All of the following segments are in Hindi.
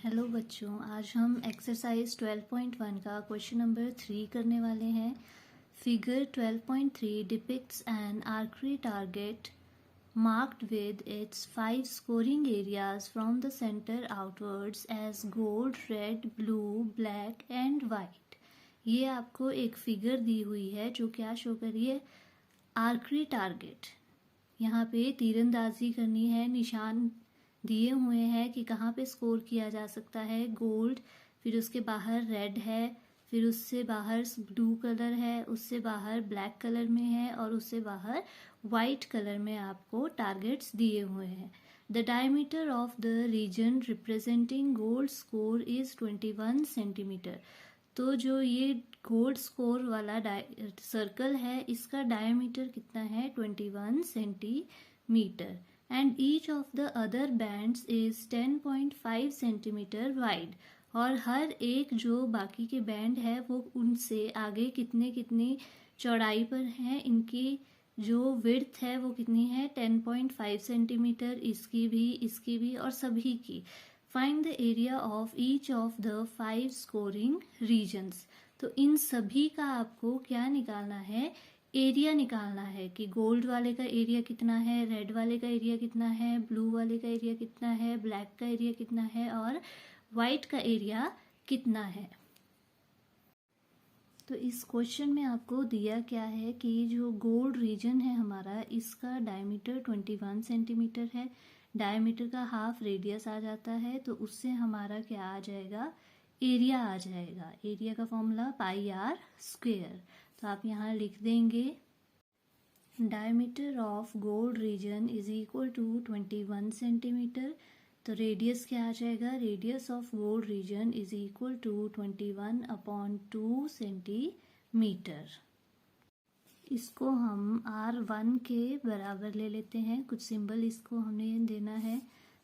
हेलो बच्चों, आज हम एक्सरसाइज 12.1 का क्वेश्चन नंबर 3 करने वाले हैं। Figure 12.3 depicts an archery target marked with its 5 scoring areas from the center outwards as gold, red, blue, black and white। ये आपको एक फिगर दी हुई है जो क्या शो कर रही है, आर्करी टारगेट। यहाँ पे तीरंदाजी करनी है, निशान दिए हुए हैं कि कहाँ पे स्कोर किया जा सकता है। गोल्ड, फिर उसके बाहर रेड है, फिर उससे बाहर ब्लू कलर है, उससे बाहर ब्लैक कलर में है और उससे बाहर वाइट कलर में आपको टारगेट्स दिए हुए हैं। The diameter of the region representing gold score is 21 centimetre. तो जो ये गोल्ड स्कोर वाला सर्कल है, इसका डायमीटर कितना है, 21 centimetre. And each of the other bands is 10.5 centimetre wide. और हर एक जो बाकी के बैंड है वो उनसे आगे कितने कितनी चौड़ाई पर है, इनकी जो विड्थ है वो कितनी है, 10.5 सेंटीमीटर, इसकी भी और सभी की। Find the area of each of the 5 scoring regions. तो इन सभी का आपको क्या निकालना है, एरिया निकालना है कि गोल्ड वाले का एरिया कितना है, रेड वाले का एरिया कितना है, ब्लू वाले का एरिया कितना है, ब्लैक का एरिया कितना है और वाइट का एरिया कितना है। तो इस क्वेश्चन में आपको दिया क्या है कि जो गोल्ड रीजन है हमारा, इसका डायमीटर 21 सेंटीमीटर है। डायमीटर का हाफ रेडियस आ जाता है, तो उससे हमारा क्या आ जाएगा, एरिया आ जाएगा। एरिया का फॉर्मूला पाई आर स्क्वेयर। तो आप यहाँ लिख देंगे diameter of gold region is equal to 21 centimetre. तो रेडियस क्या आ जाएगा, radius of gold region is equal to 21/2 centimetre. इसको हम R1 के बराबर ले लेते हैं, कुछ सिंबल इसको हमने देना है।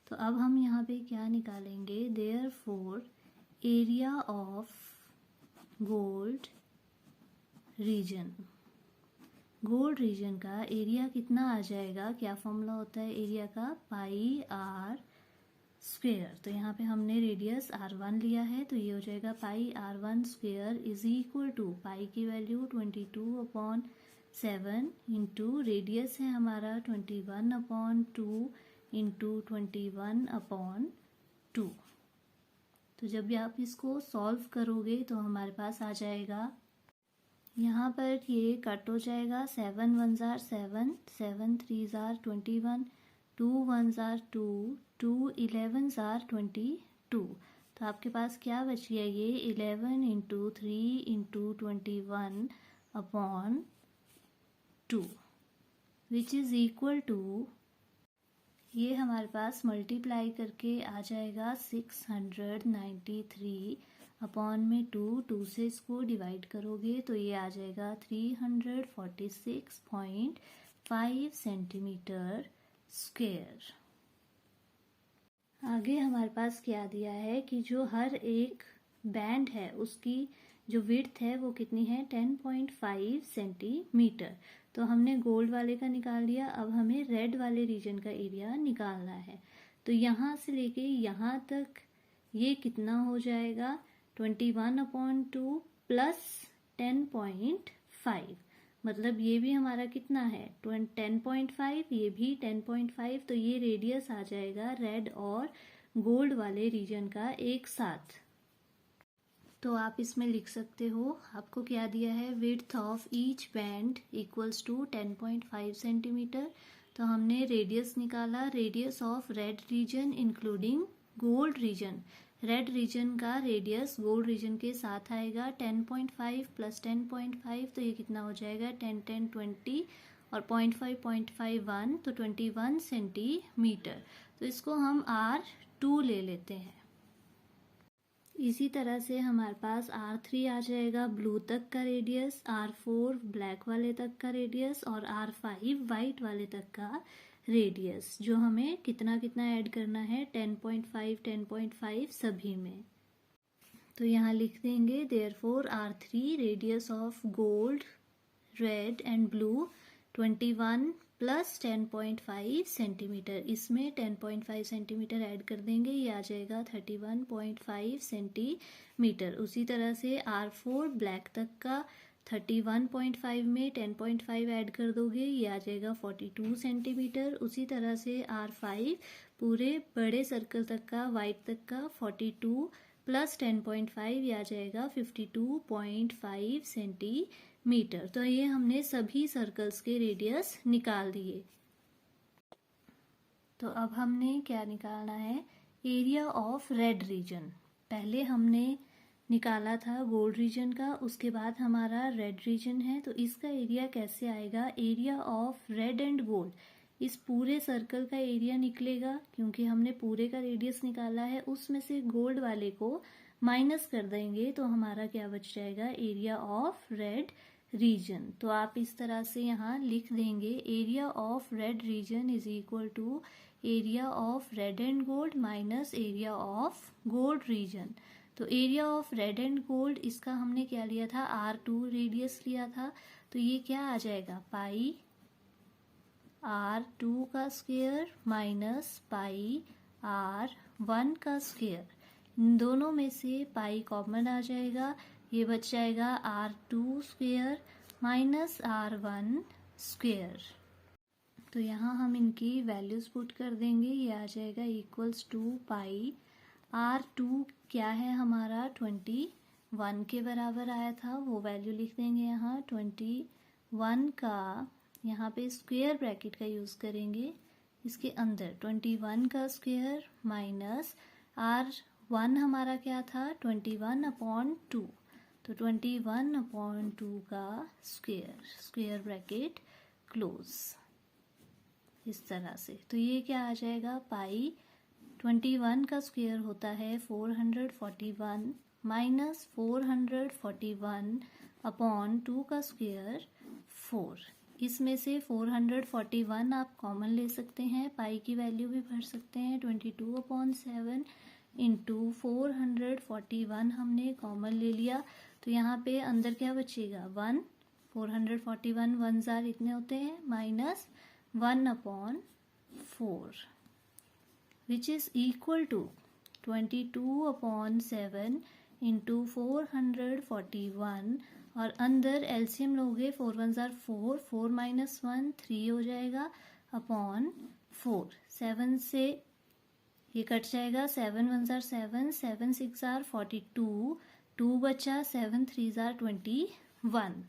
तो अब हम यहाँ पे क्या निकालेंगे, therefore area of gold reason. Gold reason का एरिया कितना आ जाएगा, क्या फॉर्मूला होता है एरिया का, पाई आर स्क्वेयर। तो यहाँ पे हमने रेडियस R1 लिया है, तो ये हो जाएगा pi R1 square is equal to, pi की वैल्यू 22/7 इंटू रेडियस है हमारा 21/2 इंटू 21/2। तो जब भी आप इसको सॉल्व करोगे तो हमारे पास आ जाएगा, यहाँ पर ये कट हो जाएगा, 7 1s are 7, 7 3s are 21, 2 1s are 2, 2 11s are 22। तो आपके पास क्या बच गया, ये 11 into 3 into 21/2 which is equal to, ये हमारे पास मल्टीप्लाई करके आ जाएगा 693/2। 2 से इसको डिवाइड करोगे तो ये आ जाएगा 346.5 सेंटीमीटर स्क्वेयर। आगे हमारे पास क्या दिया है कि जो हर एक बैंड है उसकी जो विड्थ है वो कितनी है, 10.5 सेंटीमीटर। तो हमने गोल्ड वाले का निकाल लिया, अब हमें रेड वाले रीजन का एरिया निकालना है। तो यहाँ से लेके यहाँ तक ये कितना हो जाएगा, 21/2 प्लस 10.5, मतलब ये भी हमारा कितना है 10.5, ये भी 10.5। तो ये रेडियस आ जाएगा रेड और गोल्ड वाले रीजन का एक साथ। तो आप इसमें लिख सकते हो, आपको क्या दिया है, width of each band equals to 10.5 centimetre. तो हमने रेडियस निकाला, radius of red region including gold region. Red region का रेडियस गोल्ड रीजन के साथ आएगा 10.5 प्लस 10.5, तो ये कितना हो जाएगा 10 10 20 और 0.5 1, तो 21 सेंटीमीटर। तो इसको हम R2 ले लेते हैं। इसी तरह से हमारे पास R3 आ जाएगा ब्लू तक का रेडियस, R4 ब्लैक वाले तक का रेडियस और R5 वाइट वाले तक का रेडियस, जो हमें कितना कितना ऐड करना है, 10.5 10.5 सभी में। तो यहाँ लिख देंगे therefore R3 radius of gold, red and blue 21 plus 10.5 centimetre. इसमें 10.5 सेंटीमीटर ऐड कर देंगे, ये आ जाएगा 31.5 सेंटीमीटर। उसी तरह से R4 ब्लैक तक का 31.5 में 10.5 ऐड कर दोगे, ये आ जाएगा 42 सेंटीमीटर। उसी तरह से R5 पूरे बड़े सर्कल तक का, वाइट तक का 42 प्लस 10.5, ये आ जाएगा 52.5 सेंटीमीटर। तो ये हमने सभी सर्कल्स के रेडियस निकाल दिए। तो अब हमने क्या निकालना है, एरिया ऑफ रेड रीजन। पहले हमने निकाला था गोल्ड रीजन का, उसके बाद हमारा रेड रीजन है। तो इसका एरिया कैसे आएगा, area of red and gold, इस पूरे सर्कल का एरिया निकलेगा, क्योंकि हमने पूरे का रेडियस निकाला है, उसमें से गोल्ड वाले को माइनस कर देंगे तो हमारा क्या बच जाएगा, एरिया ऑफ रेड रीजन। तो आप इस तरह से यहाँ लिख देंगे, area of red region is equal to area of red and gold minus area of gold region. तो area of red and gold, इसका हमने क्या लिया था, R2 रेडियस लिया था। तो ये क्या आ जाएगा, पाई R2 का स्क्वायर माइनस पाई R1 का स्क्वायर। इन दोनों में से पाई कॉमन आ जाएगा, ये बच जाएगा R2 square minus R1 square. तो यहाँ हम इनकी वैल्यूज पुट कर देंगे, ये आ जाएगा इक्वल्स टू पाई R2 क्या है हमारा 21 के बराबर आया था, वो वैल्यू लिख देंगे यहाँ 21 का, यहाँ पे स्क्वायर ब्रैकेट का यूज करेंगे, इसके अंदर 21 का स्क्वायर माइनस R1 हमारा क्या था 21/2, तो 21/2 का स्क्वायर, स्क्वायर ब्रैकेट क्लोज, इस तरह से। तो ये क्या आ जाएगा, पाई 21 का स्क्वायर होता है 441 माइनस 441/2 का स्क्वायर 4। इसमें से 441 आप कॉमन ले सकते हैं, पाई की वैल्यू भी भर सकते हैं, 22/7 इंटू 441 हमने कॉमन ले लिया। तो यहाँ पे अंदर क्या बचेगा 1, 441 1 जार इतने होते हैं, minus 1/4 which is equal to 22/7 into 441, और अंदर एलसीएम लोगे 4 1 जार 4, 4 माइनस 1 3 हो जाएगा अपॉन 4, 7 से ये कट जाएगा, 7 1 जार 7, 7 6 जार 42, 2 बचा, 7 3 जार 21,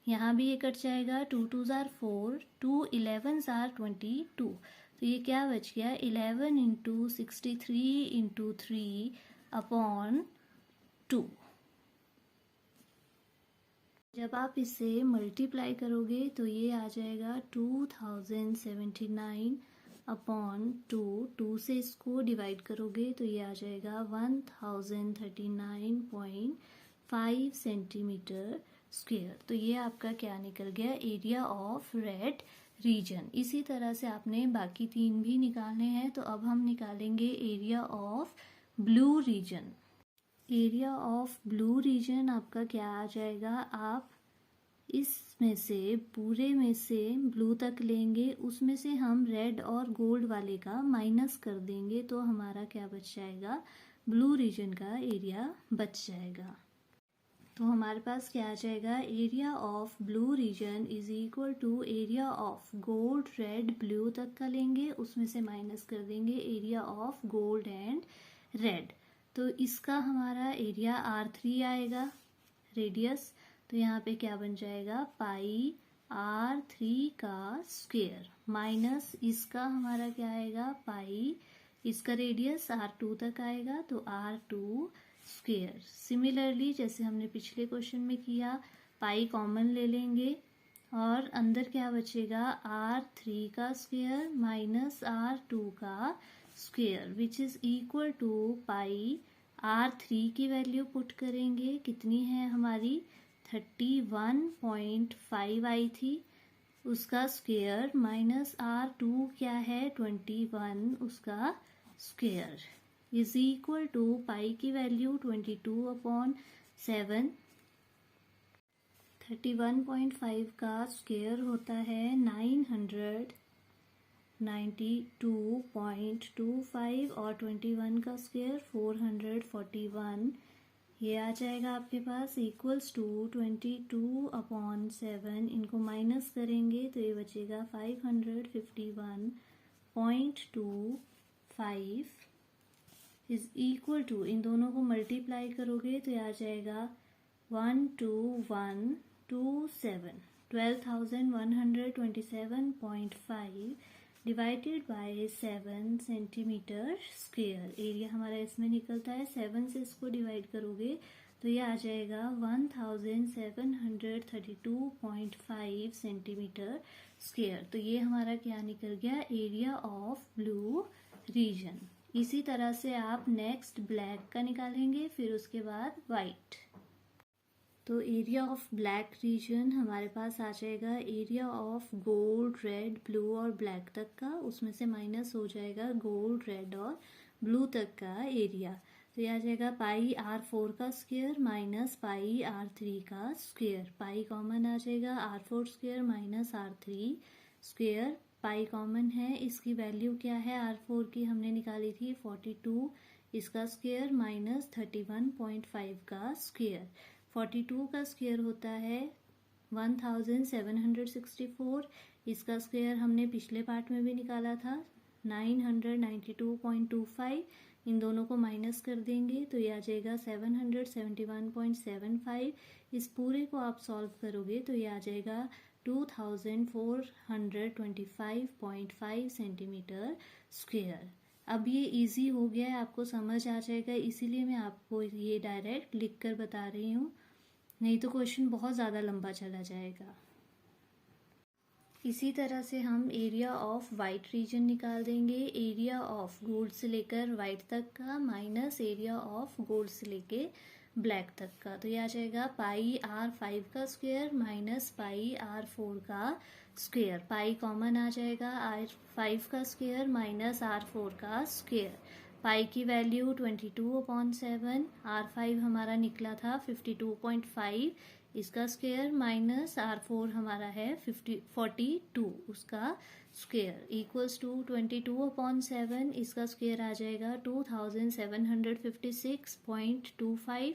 यहाँ भी ये कट जाएगा, 2 2 जार 4, 2 11 जार 22। तो ये क्या बच गया, 11 इंटू 63 इंटू 3/2। जब आप इसे मल्टीप्लाई करोगे तो ये आ जाएगा 2079/2, 2 से इसको डिवाइड करोगे तो ये आ जाएगा 1039.5 सेंटीमीटर स्क्वायर। तो ये आपका क्या निकल गया, एरिया ऑफ रेड रीजन। इसी तरह से आपने बाकी 3 भी निकालने हैं। तो अब हम निकालेंगे area of blue region. Area of blue region आपका क्या आ जाएगा, आप इसमें से पूरे में से ब्लू तक लेंगे, उसमें से हम रेड और गोल्ड वाले का माइनस कर देंगे, तो हमारा क्या बच जाएगा, ब्लू रीजन का एरिया बच जाएगा। तो हमारे पास क्या आ जाएगा, area of blue region is equal to area of gold red blue तक का लेंगे, उसमें से माइनस कर देंगे area of gold and red. तो इसका हमारा एरिया R3 आएगा रेडियस। तो यहाँ पे क्या बन जाएगा, पाई R3 का स्क्वायर माइनस इसका हमारा क्या आएगा, पाई, इसका रेडियस R2 तक आएगा तो R2 स्क्वायर। सिमिलरली जैसे हमने पिछले क्वेश्चन में किया, पाई कॉमन ले लेंगे और अंदर क्या बचेगा, R3 का स्क्वायर माइनस R2 का square which is equal to pi R3 की वैल्यू पुट करेंगे, कितनी है हमारी 31.5 आई थी, उसका स्क्वायर माइनस R2 क्या है 21, उसका square is equal to pi की वैल्यू 22/7, 31.5 का स्क्वायर होता है 900 92.25 और 21 का स्क्वायर 441, ये आ जाएगा आपके पास इक्वल्स टू 22/7। इनको माइनस करेंगे तो ये बचेगा 551.25 इज इक्वल टू, इन दोनों को मल्टीप्लाई करोगे तो ये आ जाएगा 12127, 12,127.5 divided by 7 centimetre square. Area हमारा इसमें निकलता है, 7 से इसको डिवाइड करोगे तो ये आ जाएगा 1732.5 सेंटीमीटर स्क्वेयर। तो ये हमारा क्या निकल गया, एरिया ऑफ ब्लू रीजन। इसी तरह से आप नेक्स्ट ब्लैक का निकालेंगे, फिर उसके बाद वाइट। तो एरिया ऑफ ब्लैक रीजन हमारे पास आ जाएगा area of gold, red, blue और ब्लैक तक का, उसमें से माइनस हो जाएगा गोल्ड, रेड और ब्लू तक का एरिया। तो ये आ जाएगा पाई R4 का स्क्वायर माइनस पाई R3 का स्क्वायर। पाई कॉमन आ जाएगा, R4 square minus R3 square. Pi common है, इसकी वैल्यू क्या है, R4 की हमने निकाली थी 42, इसका स्क्वायर माइनस 31.5 का स्क्वायर। 42 का स्क्वायर होता है 1764, इसका स्क्वायर हमने पिछले पार्ट में भी निकाला था 992.25। इन दोनों को माइनस कर देंगे तो ये आ जाएगा 771.75। इस पूरे को आप सॉल्व करोगे तो ये आ जाएगा 2425.5 सेंटीमीटर स्क्वायर। अब ये इजी हो गया है, आपको समझ आ जाएगा, इसीलिए मैं आपको ये डायरेक्ट लिख कर बता रही हूँ, नहीं तो क्वेश्चन बहुत ज़्यादा लंबा चला जाएगा। इसी तरह से हम एरिया ऑफ वाइट रीजन निकाल देंगे। एरिया ऑफ गोल्ड से लेकर वाइट तक का माइनस एरिया ऑफ गोल्ड से लेके ब्लैक तक का। तो ये आ जाएगा पाई R5 का स्क्वायर माइनस पाई R4 का स्क्वायर। पाई कॉमन आ जाएगा, R5 का स्क्वायर माइनस R4 का स्क्वायर। पाई की वैल्यू 22/7, R5 हमारा निकला था 52.5, इसका स्क्वायर माइनस R4 हमारा है 42, उसका स्क्वायर इक्वल्स टू 22/7, इसका स्क्वायर आ जाएगा 2756.25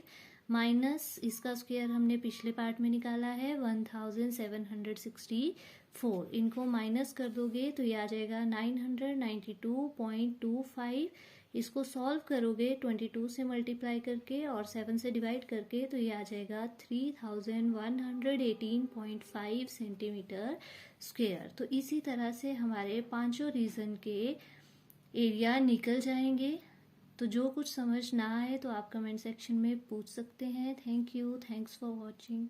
माइनस इसका स्क्वायर हमने पिछले पार्ट में निकाला है 1764। इनको माइनस कर दोगे तो ये आ जाएगा 992.25। इसको सॉल्व करोगे 22 से मल्टीप्लाई करके और 7 से डिवाइड करके तो ये आ जाएगा 3118.5 सेंटीमीटर स्क्वायर। तो इसी तरह से हमारे पांचों रीजन के एरिया निकल जाएंगे। तो जो कुछ समझ ना आए तो आप कमेंट सेक्शन में पूछ सकते हैं। Thank you, thanks for watching.